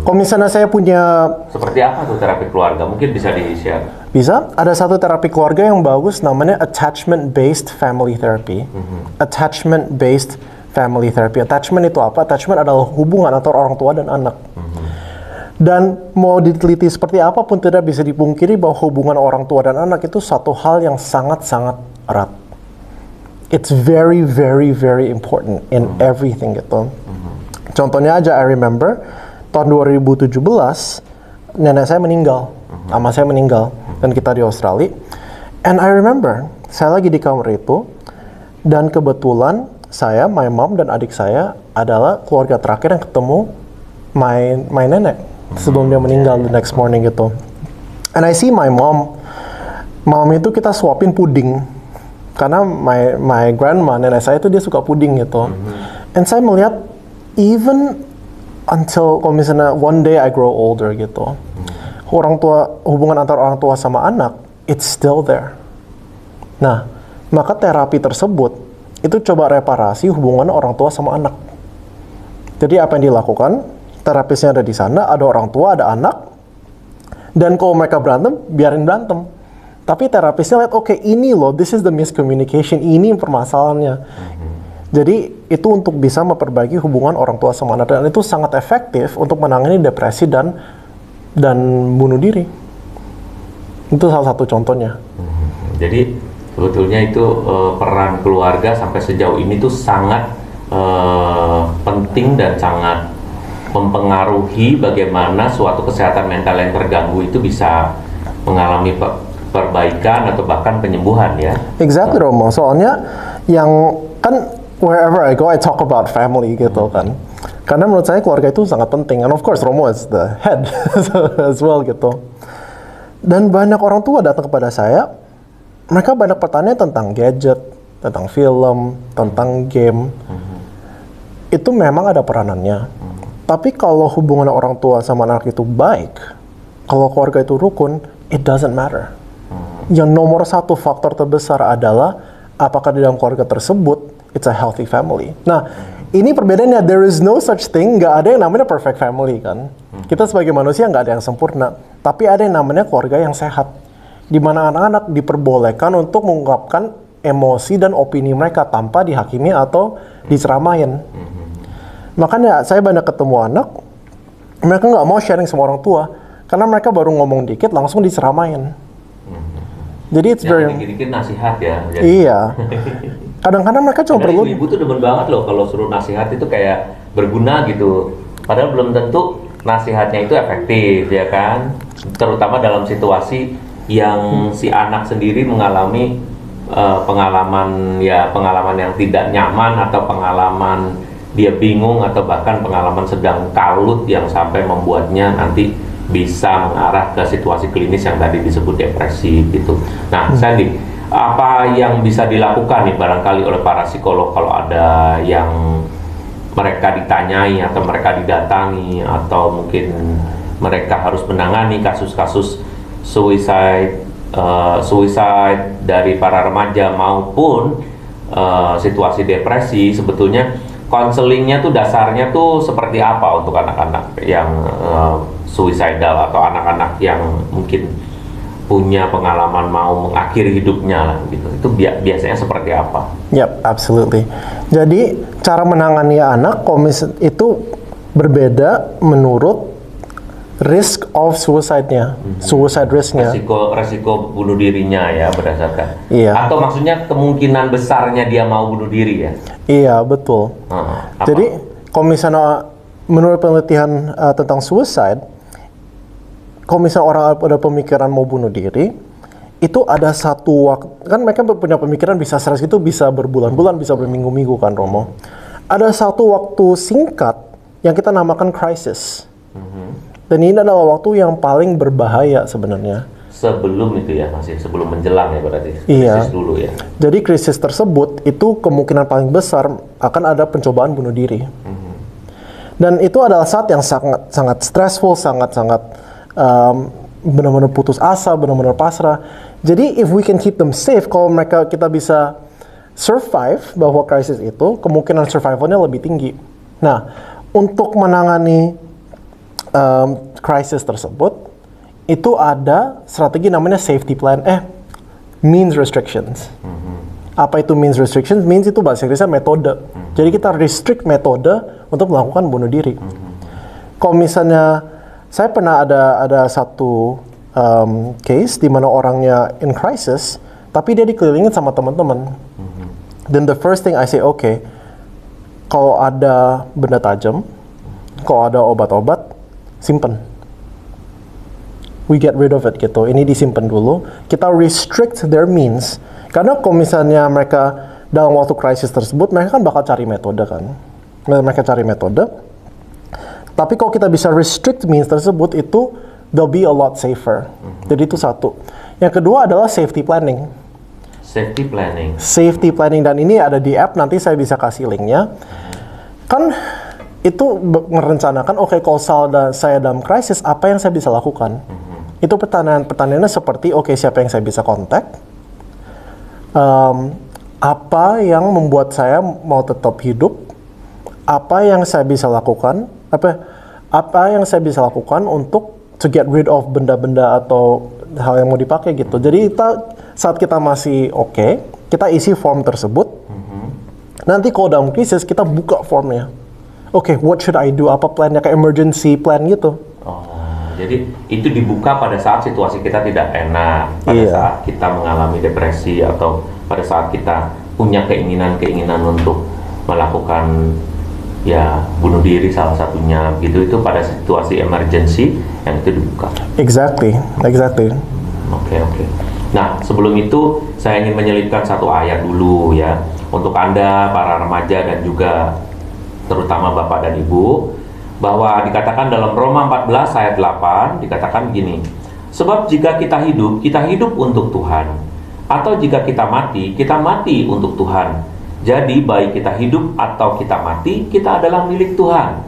Kalau misalnya saya punya... Seperti apa tuh terapi keluarga? Mungkin bisa di-share. Bisa. Ada satu terapi keluarga yang bagus, namanya attachment-based family therapy. Attachment-based family therapy. Attachment itu apa? Attachment adalah hubungan antara orang tua dan anak. Dan mau diteliti seperti apapun, tidak bisa dipungkiri bahwa hubungan orang tua dan anak itu satu hal yang sangat-sangat erat. It's very, very, very important in everything gitu. Contohnya aja, I remember tahun 2017 nenek saya meninggal, ama saya meninggal, dan kita di Australia. And I remember saya lagi di kamar itu, dan kebetulan saya, my mom dan adik saya adalah keluarga terakhir yang ketemu my nenek sebelum dia meninggal the next morning gitu. And I see my mom. Malam itu kita suapin puding. Karena my grandma, nenek saya itu dia suka puding gitu. And saya melihat even until kalau misalnya one day I grow older gitu. Hubungan antara orang tua sama anak, it's still there. Nah, maka terapi tersebut itu coba reparasi hubungan orang tua sama anak. Jadi apa yang dilakukan? Terapisnya ada di sana, ada orang tua, ada anak, dan kalau mereka berantem, biarin berantem. Tapi terapisnya lihat, oke, ini loh, this is the miscommunication, ini permasalahannya. Jadi itu untuk bisa memperbaiki hubungan orang tua sama anak, dan itu sangat efektif untuk menangani depresi dan bunuh diri. Itu salah satu contohnya. Jadi sebetulnya itu peran keluarga sampai sejauh ini tuh sangat penting dan sangat mempengaruhi bagaimana suatu kesehatan mental yang terganggu itu bisa mengalami perbaikan atau bahkan penyembuhan ya. Exactly, Romo. Soalnya yang kan wherever I go I talk about family gitu kan. Karena menurut saya keluarga itu sangat penting. And of course Romo is the head as well gitu. Dan banyak orang tua datang kepada saya, mereka banyak bertanya tentang gadget, tentang film, tentang game. Itu memang ada peranannya. Tapi kalau hubungan orang tua sama anak itu baik, kalau keluarga itu rukun, it doesn't matter. Yang nomor satu faktor terbesar adalah apakah di dalam keluarga tersebut it's a healthy family. Nah, ini perbedaannya, there is no such thing, nggak ada yang namanya perfect family kan. Kita sebagai manusia nggak ada yang sempurna, tapi ada yang namanya keluarga yang sehat, di mana anak-anak diperbolehkan untuk mengungkapkan emosi dan opini mereka tanpa dihakimi atau diceramahin. Makanya saya banyak ketemu anak, mereka nggak mau sharing sama orang tua, karena mereka baru ngomong dikit langsung diceramain. Jadi it's very... dikit-dikit nasihat ya. Jadi. Iya. Kadang-kadang mereka cuma perlu... Ibu tuh demen banget loh kalau suruh nasihat itu kayak berguna gitu. Padahal belum tentu nasihatnya itu efektif ya kan. Terutama dalam situasi yang si anak sendiri mengalami pengalaman yang tidak nyaman, atau pengalaman dia bingung, atau bahkan pengalaman sedang kalut yang sampai membuatnya nanti bisa mengarah ke situasi klinis yang tadi disebut depresi gitu. Nah, Sandy, apa yang bisa dilakukan nih barangkali oleh para psikolog kalau ada yang mereka ditanyai atau mereka didatangi atau mungkin mereka harus menangani kasus-kasus suicide dari para remaja maupun situasi depresi, sebetulnya konselingnya tuh dasarnya tuh seperti apa untuk anak-anak yang suicidal atau anak-anak yang mungkin punya pengalaman mau mengakhiri hidupnya lah gitu. Itu biasanya seperti apa? Yep, absolutely. Jadi cara menangani anak itu berbeda menurut risk of suicide-nya, suicide risk-nya. Resiko bunuh dirinya ya berdasarkan. Iya. Atau maksudnya kemungkinan besarnya dia mau bunuh diri ya? Iya, betul. Jadi kalau misalnya menurut penelitian tentang suicide, kalau misalnya orang ada pemikiran mau bunuh diri, itu ada satu waktu, kan mereka punya pemikiran bisa stres itu bisa berbulan-bulan, bisa berminggu-minggu kan Romo. Ada satu waktu singkat yang kita namakan crisis. Dan ini adalah waktu yang paling berbahaya sebenarnya. Sebelum itu ya, masih sebelum menjelang ya berarti. Iya. Krisis dulu ya. Jadi krisis tersebut itu kemungkinan paling besar akan ada pencobaan bunuh diri. Dan itu adalah saat yang sangat stressful, sangat benar-benar putus asa, benar-benar pasrah. Jadi if we can keep them safe, kalau kita bisa survive bahwa krisis itu, kemungkinan survivalnya lebih tinggi. Nah, untuk menangani krisis tersebut, itu ada strategi namanya safety plan, means restrictions. Apa itu means restrictions? Means itu bahasa Inggrisnya metode. Jadi kita restrict metode untuk melakukan bunuh diri. Kalau misalnya, saya pernah ada satu case di mana orangnya in crisis, tapi dia dikelilingin sama teman-teman. Then the first thing I say, okay, kalau ada benda tajam, kalau ada obat-obat, simpen. We get rid of it gitu. Ini disimpan dulu. Kita restrict their means. Karena kalau misalnya mereka dalam waktu krisis tersebut, mereka kan bakal cari metode kan. Mereka cari metode. Tapi kalau kita bisa restrict means tersebut, itu they'll be a lot safer. Jadi itu satu. Yang kedua adalah safety planning. Safety planning. Safety planning, dan ini ada di app, nanti saya bisa kasih linknya. Kan itu merencanakan, oke, kalau saya dalam krisis, apa yang saya bisa lakukan? Itu pertanyaannya seperti, oke, siapa yang saya bisa kontak? Apa yang membuat saya mau tetap hidup? Apa yang saya bisa lakukan? Apa yang saya bisa lakukan untuk to get rid of benda-benda atau hal yang mau dipakai gitu. Jadi saat kita masih oke, kita isi form tersebut. Nanti kalau dalam krisis, kita buka formnya. Oke, what should I do? Apa plannya, kayak emergency plan gitu. Oh, jadi itu dibuka pada saat situasi kita tidak enak, pada saat kita mengalami depresi, atau pada saat kita punya keinginan untuk melakukan ya bunuh diri salah satunya gitu. Itu pada situasi emergency yang itu dibuka. Exactly. Oke. Nah, sebelum itu saya ingin menyelipkan satu ayat dulu ya untuk Anda para remaja dan juga terutama Bapak dan Ibu, bahwa dikatakan dalam Roma 14 ayat 8 dikatakan begini, sebab jika kita hidup untuk Tuhan, atau jika kita mati untuk Tuhan. Jadi baik kita hidup atau kita mati, kita adalah milik Tuhan.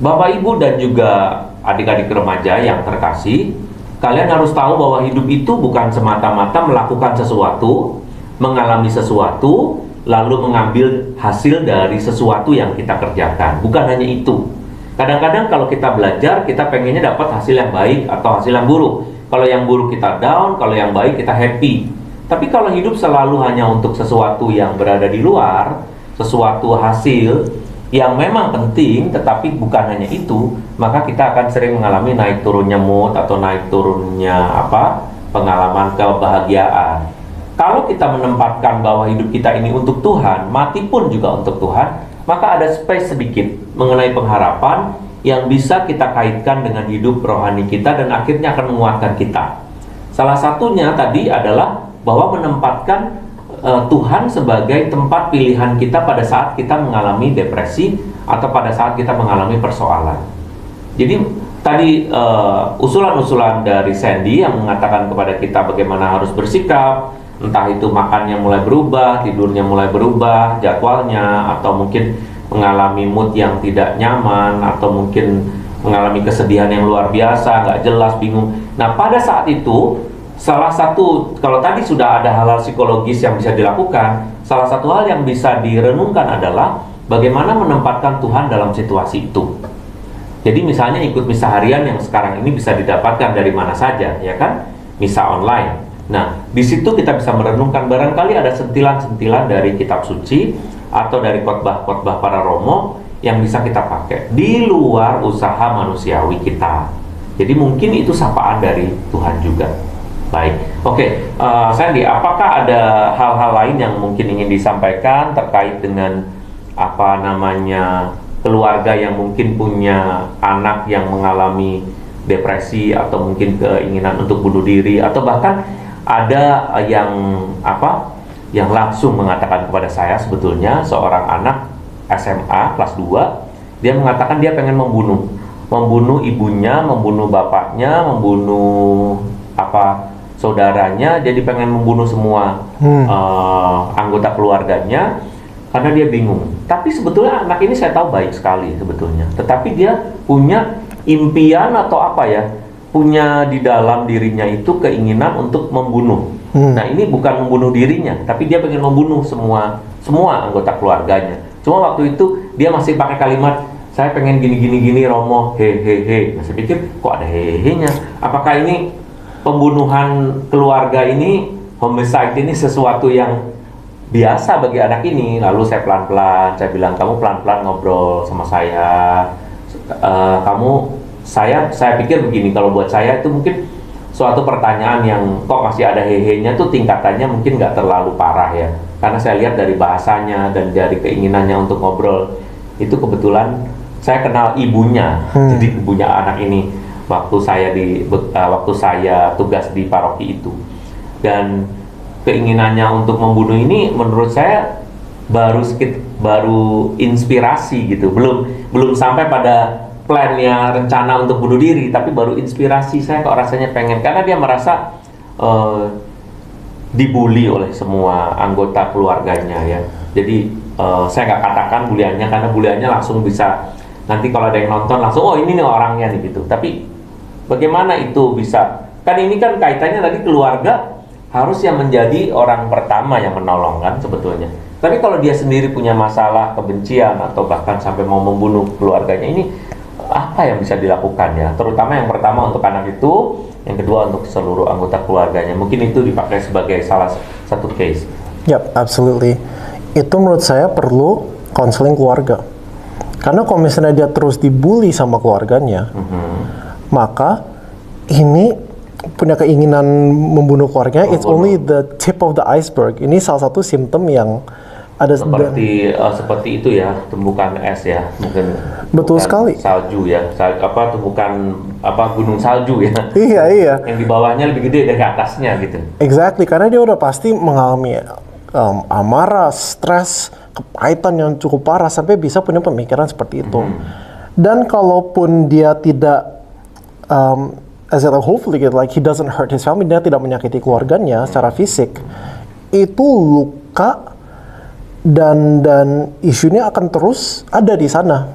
Bapak Ibu dan juga adik-adik remaja yang terkasih, kalian harus tahu bahwa hidup itu bukan semata-mata melakukan sesuatu, mengalami sesuatu, lalu mengambil hasil dari sesuatu yang kita kerjakan. Bukan hanya itu. Kadang-kadang kalau kita belajar, kita pengennya dapat hasil yang baik atau hasil yang buruk. Kalau yang buruk kita down, kalau yang baik kita happy. Tapi kalau hidup selalu hanya untuk sesuatu yang berada di luar, sesuatu hasil yang memang penting, tetapi bukan hanya itu, maka kita akan sering mengalami naik turunnya mood atau naik turunnya pengalaman kebahagiaan. Kalau kita menempatkan bahwa hidup kita ini untuk Tuhan, mati pun juga untuk Tuhan, maka ada space sedikit mengenai pengharapan yang bisa kita kaitkan dengan hidup rohani kita dan akhirnya akan menguatkan kita. Salah satunya tadi adalah bahwa menempatkan Tuhan sebagai tempat pilihan kita pada saat kita mengalami depresi atau pada saat kita mengalami persoalan. Jadi tadi usulan-usulan dari Sandy yang mengatakan kepada kita bagaimana harus bersikap, entah itu makannya mulai berubah, tidurnya mulai berubah, jadwalnya, atau mungkin mengalami mood yang tidak nyaman, atau mungkin mengalami kesedihan yang luar biasa, nggak jelas, bingung. Nah, pada saat itu, salah satu, kalau tadi sudah ada hal-hal psikologis yang bisa dilakukan, salah satu hal yang bisa direnungkan adalah bagaimana menempatkan Tuhan dalam situasi itu. Jadi misalnya ikut misa harian yang sekarang ini bisa didapatkan dari mana saja, ya kan? Misa online. Nah, di situ kita bisa merenungkan, barangkali ada sentilan-sentilan dari kitab suci atau dari khotbah-khotbah para romo yang bisa kita pakai di luar usaha manusiawi kita. Jadi mungkin itu sapaan dari Tuhan juga. Baik, oke, Sandy, apakah ada hal-hal lain yang mungkin ingin disampaikan terkait dengan apa namanya keluarga yang mungkin punya anak yang mengalami depresi atau mungkin keinginan untuk bunuh diri, atau bahkan ada yang langsung mengatakan kepada saya, sebetulnya seorang anak SMA kelas 2, dia mengatakan dia pengen membunuh ibunya, membunuh bapaknya, membunuh saudaranya, jadi pengen membunuh semua anggota keluarganya karena dia bingung. Tapi sebetulnya anak ini saya tahu baik sekali sebetulnya, tetapi dia punya impian atau punya di dalam dirinya itu keinginan untuk membunuh. Nah, ini bukan membunuh dirinya, tapi dia pengen membunuh semua anggota keluarganya. Cuma waktu itu dia masih pakai kalimat, saya pengen gini Romo, hehehe. Nah, saya pikir kok ada hehehe-nya? Apakah ini pembunuhan keluarga ini, homicide ini sesuatu yang biasa bagi anak ini? Lalu saya pelan-pelan, saya bilang, kamu pelan-pelan ngobrol sama saya. Saya pikir begini, kalau buat saya itu mungkin suatu pertanyaan yang kok masih ada hehe-nya tuh tingkatannya mungkin nggak terlalu parah ya. Karena saya lihat dari bahasanya dan dari keinginannya untuk ngobrol, itu kebetulan saya kenal ibunya. Jadi ibunya anak ini waktu saya tugas di paroki itu. Dan keinginannya untuk membunuh ini menurut saya baru inspirasi gitu. Belum sampai pada plannya, rencana untuk bunuh diri, tapi baru inspirasi. Saya kok rasanya pengen, karena dia merasa dibully oleh semua anggota keluarganya ya. Jadi saya nggak katakan buliannya, karena buliannya langsung bisa, nanti kalau ada yang nonton langsung, oh ini nih orangnya nih gitu. Tapi bagaimana itu bisa, kan ini kan kaitannya tadi keluarga harus yang menjadi orang pertama yang menolong kan sebetulnya. Tapi kalau dia sendiri punya masalah kebencian atau bahkan sampai mau membunuh keluarganya, ini apa yang bisa dilakukan ya? Terutama yang pertama untuk anak itu, yang kedua untuk seluruh anggota keluarganya. Mungkin itu dipakai sebagai salah satu case. Yep, absolutely. Itu menurut saya perlu konseling keluarga. Karena kalau misalnya dia terus dibully sama keluarganya, maka ini punya keinginan membunuh keluarganya, it's only the tip of the iceberg. Ini salah satu simptom yang ada seperti itu ya, tumbukan es ya, mungkin betul sekali, salju ya, tumbukan gunung salju ya. Iya. Yang di bawahnya lebih gede dari atasnya gitu. Exactly, karena dia udah pasti mengalami amarah, stres, kepahitan yang cukup parah sampai bisa punya pemikiran seperti itu. Dan kalaupun dia tidak hopefully like he doesn't hurt his family, dia tidak menyakiti keluarganya secara fisik, itu luka dan isunya akan terus ada di sana.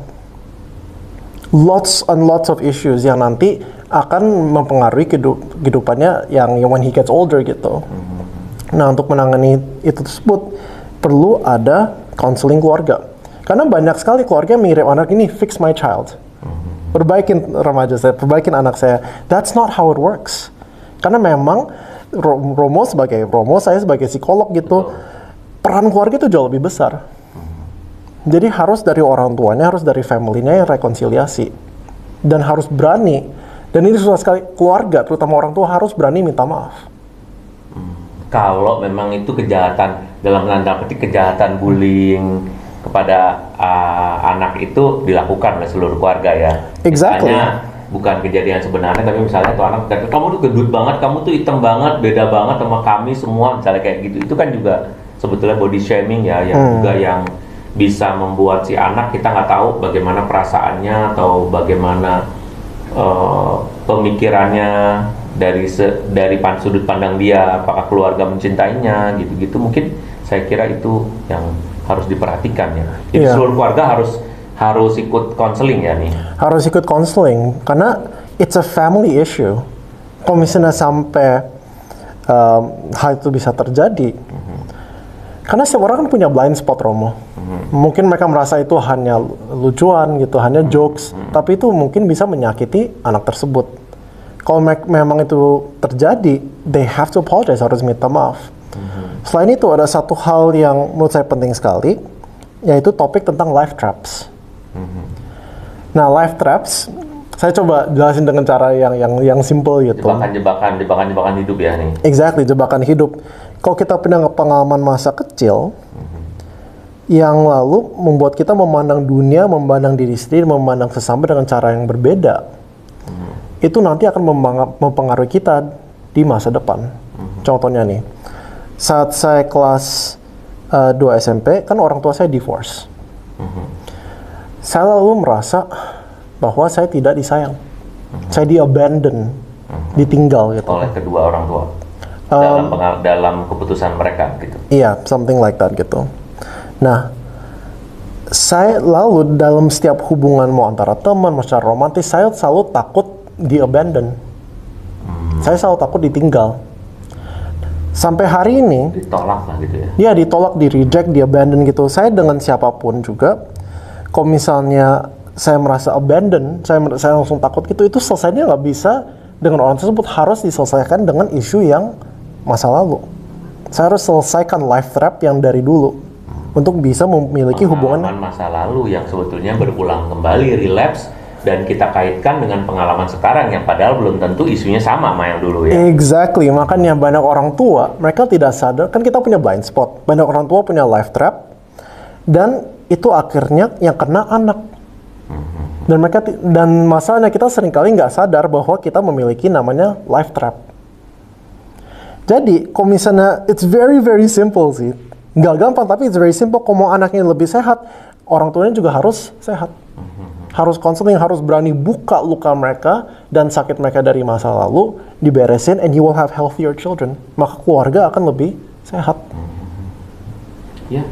Lots and lots of issues yang nanti akan mempengaruhi kehidupannya yang when he gets older gitu. Nah, untuk menangani itu tersebut perlu ada counseling keluarga. Karena banyak sekali keluarga yang mengirim anak ini, fix my child. Perbaikin remaja saya, perbaikin anak saya. That's not how it works. Karena memang saya sebagai psikolog gitu, peran keluarga itu jauh lebih besar. Jadi harus dari orang tuanya, harus dari family-nya yang rekonsiliasi. Dan harus berani. Dan ini susah sekali, keluarga, terutama orang tua harus berani minta maaf. Kalau memang itu kejahatan, dalam tanda petik kejahatan bullying kepada anak itu dilakukan oleh seluruh keluarga ya. Exactly. Misalnya bukan kejadian sebenarnya, tapi misalnya tuh anak kata, kamu tuh gendut banget, kamu tuh hitam banget, beda banget sama kami semua, misalnya kayak gitu. Itu kan juga sebetulnya body shaming ya, yang juga yang bisa membuat si anak, kita nggak tahu bagaimana perasaannya atau bagaimana pemikirannya, dari sudut pandang dia, apakah keluarga mencintainya, gitu-gitu. Mungkin saya kira itu yang harus diperhatikan ya. Jadi seluruh keluarga harus ikut konseling ya nih. Harus ikut konseling karena it's a family issue. Kalau misalnya sampai hal itu bisa terjadi, karena setiap orang kan punya blind spot, Romo. Mungkin mereka merasa itu hanya lucuan gitu, hanya jokes, tapi itu mungkin bisa menyakiti anak tersebut. Kalau memang itu terjadi, they have to apologize, harus minta maaf. Selain itu ada satu hal yang menurut saya penting sekali, yaitu topik tentang life traps. Nah, life traps, saya coba jelasin dengan cara yang simple gitu. Jebakan hidup ya nih. Exactly, jebakan hidup. Kalau kita punya pengalaman masa kecil, yang lalu membuat kita memandang dunia, memandang diri sendiri, memandang sesama dengan cara yang berbeda, itu nanti akan mempengaruhi kita di masa depan. Contohnya nih, saat saya kelas 2 SMP, kan orang tua saya divorce. Saya lalu merasa bahwa saya tidak disayang. Saya di-abandon, ditinggal gitu. Oleh kedua orang tua. Dalam keputusan mereka gitu. Iya, something like that gitu. Nah, saya lalu dalam setiap hubungan mau antara teman, secara romantis, saya selalu takut di-abandon. Saya selalu takut ditinggal. Sampai hari ini, ditolak lah gitu ya. Iya, ditolak, di-reject, di-abandon gitu. Saya dengan siapapun juga, kalau misalnya saya merasa abandon, saya langsung takut gitu, itu selesainya nggak bisa dengan orang tersebut, harus diselesaikan dengan isu yang masa lalu. Saya harus selesaikan life trap yang dari dulu untuk bisa memiliki hubungan masa lalu yang sebetulnya berulang kembali, relapse, dan kita kaitkan dengan pengalaman sekarang yang padahal belum tentu isunya sama yang dulu ya. Exactly, makanya banyak orang tua mereka tidak sadar, kan kita punya blind spot, banyak orang tua punya life trap, dan itu akhirnya yang kena anak. Dan masalahnya kita seringkali nggak sadar bahwa kita memiliki namanya life trap. Jadi, kalau misalnya it's very very simple sih, nggak gampang tapi it's very simple. Kalau mau anaknya lebih sehat, orang tuanya juga harus sehat. Harus konseling, harus berani buka luka mereka dan sakit mereka dari masa lalu, diberesin, and you will have healthier children. Maka keluarga akan lebih sehat. Ya.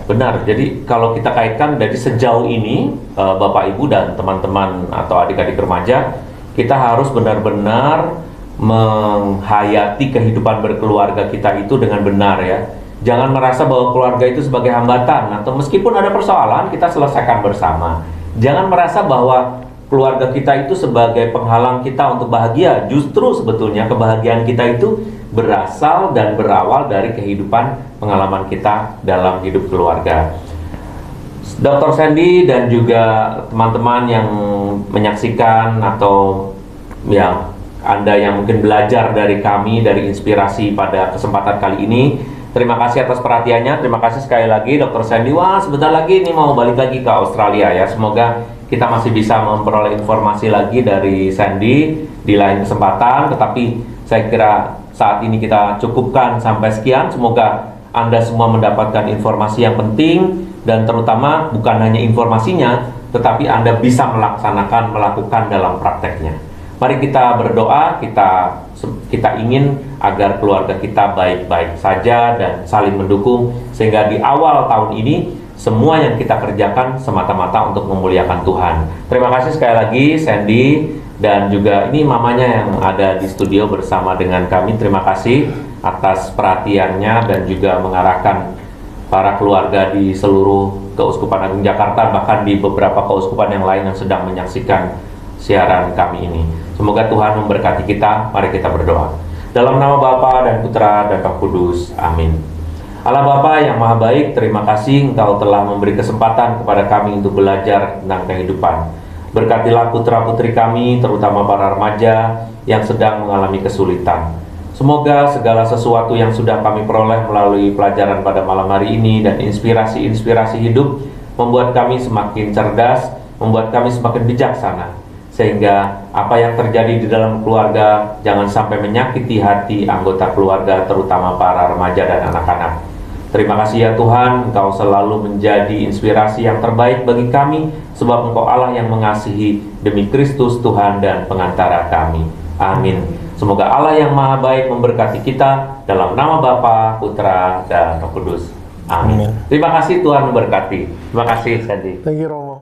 Benar, jadi kalau kita kaitkan dari sejauh ini, Bapak Ibu dan teman-teman atau adik-adik remaja, kita harus benar-benar menghayati kehidupan berkeluarga kita itu dengan benar ya. Jangan merasa bahwa keluarga itu sebagai hambatan, atau meskipun ada persoalan kita selesaikan bersama. Jangan merasa bahwa keluarga kita itu sebagai penghalang kita untuk bahagia. Justru sebetulnya kebahagiaan kita itu berasal dan berawal dari kehidupan pengalaman kita dalam hidup keluarga. Dr. Sandy dan juga teman-teman yang menyaksikan atau yang Anda yang mungkin belajar dari kami, dari inspirasi pada kesempatan kali ini, terima kasih atas perhatiannya. Terima kasih sekali lagi Dr. Sandy. Wah, sebentar lagi ini mau balik lagi ke Australia ya. Semoga kita masih bisa memperoleh informasi lagi dari Sandy di lain kesempatan. Tetapi saya kira saat ini kita cukupkan sampai sekian. Semoga Anda semua mendapatkan informasi yang penting, dan terutama bukan hanya informasinya, tetapi Anda bisa melakukan dalam prakteknya. Mari kita berdoa, kita ingin agar keluarga kita baik-baik saja dan saling mendukung, sehingga di awal tahun ini semua yang kita kerjakan semata-mata untuk memuliakan Tuhan. Terima kasih sekali lagi Sandy, dan juga ini mamanya yang ada di studio bersama dengan kami. Terima kasih atas perhatiannya dan juga mengarahkan para keluarga di seluruh Keuskupan Agung Jakarta, bahkan di beberapa keuskupan yang lain yang sedang menyaksikan siaran kami ini. Semoga Tuhan memberkati kita. Mari kita berdoa. Dalam nama Bapa dan Putra dan Roh Kudus. Amin. Allah Bapa yang Maha Baik, terima kasih Engkau telah memberi kesempatan kepada kami untuk belajar tentang kehidupan. Berkatilah putra-putri kami, terutama para remaja yang sedang mengalami kesulitan. Semoga segala sesuatu yang sudah kami peroleh melalui pelajaran pada malam hari ini dan inspirasi-inspirasi hidup membuat kami semakin cerdas, membuat kami semakin bijaksana, sehingga apa yang terjadi di dalam keluarga jangan sampai menyakiti hati anggota keluarga, terutama para remaja dan anak-anak. Terima kasih ya Tuhan, Engkau selalu menjadi inspirasi yang terbaik bagi kami, sebab Engkau Allah yang mengasihi demi Kristus Tuhan dan pengantara kami. Amin. Semoga Allah yang Maha Baik memberkati kita dalam nama Bapa, Putra, dan Roh Kudus. Amin. Terima kasih, Tuhan memberkati. Terima kasih, Sandy. Thank you, Romo.